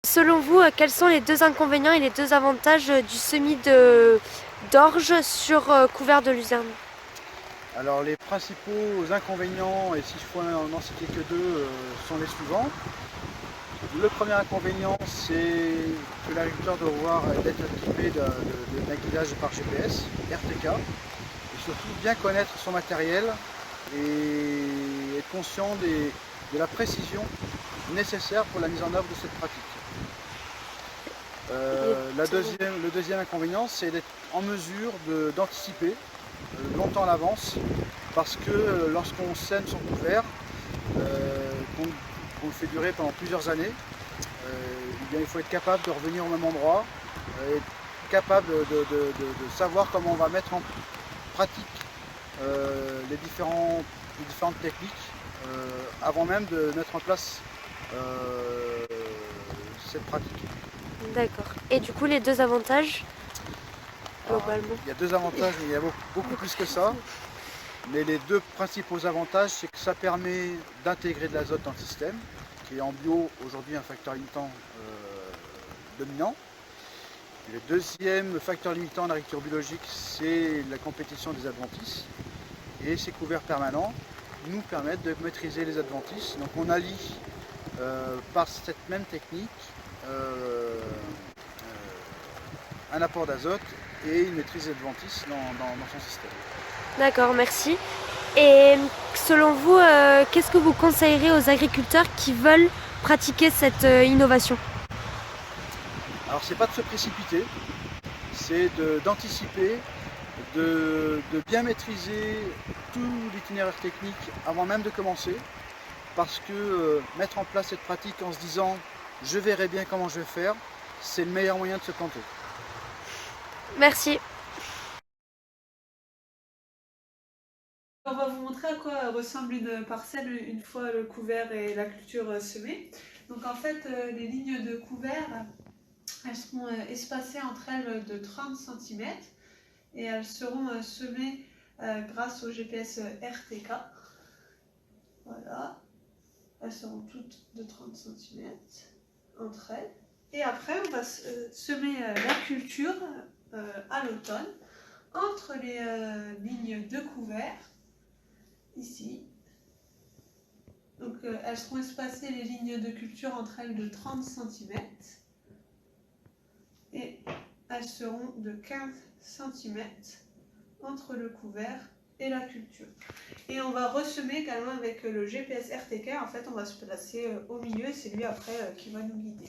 Selon vous, quels sont les deux inconvénients et les deux avantages du semis d'orge sur couvert de luzerne? Alors les principaux inconvénients, et si je peux en citer que deux, sont les suivants. Le premier inconvénient, c'est que l'agriculteur doit d'être équipé d'un guidage par GPS, RTK, et surtout bien connaître son matériel et être conscient de la précision nécessaire pour la mise en œuvre de cette pratique. Le deuxième inconvénient, c'est d'être en mesure d'anticiper longtemps à l'avance, parce que lorsqu'on sème son couvert, qu'on le fait durer pendant plusieurs années, eh bien, il faut être capable de revenir au même endroit, être capable de savoir comment on va mettre en pratique les différentes techniques avant même de mettre en place cette pratique. D'accord. Et du coup, les deux avantages, Alors, globalement? il y a deux avantages, mais il y a beaucoup plus que ça. Mais les deux principaux avantages, c'est que ça permet d'intégrer de l'azote dans le système, qui est en bio aujourd'hui un facteur limitant dominant. Et le deuxième facteur limitant en agriculture biologique, c'est la compétition des adventices. Et ces couverts permanents nous permettent de maîtriser les adventices. Donc on allie par cette même technique un apport d'azote et une maîtrise des adventices dans son système. D'accord, merci. Et selon vous, qu'est-ce que vous conseillerez aux agriculteurs qui veulent pratiquer cette innovation? Alors c'est pas de se précipiter, c'est d'anticiper, de bien maîtriser tout l'itinéraire technique avant même de commencer, parce que mettre en place cette pratique en se disant je verrai bien comment je vais faire, c'est le meilleur moyen de se planter. Merci. On va vous montrer à quoi ressemble une parcelle une fois le couvert et la culture semée. Donc en fait, les lignes de couvert, elles seront espacées entre elles de 30 cm et elles seront semées grâce au GPS RTK. Voilà, elles seront toutes de 30 cm entre elles. Et après, on va semer la culture à l'automne entre les lignes de couvert, ici. Donc elles seront espacées, les lignes de culture, entre elles de 30 cm. Et elles seront de 15 cm entre le couvert et la culture. Et on va ressemer également avec le GPS RTK. En fait, on va se placer au milieu et c'est lui après qui va nous guider.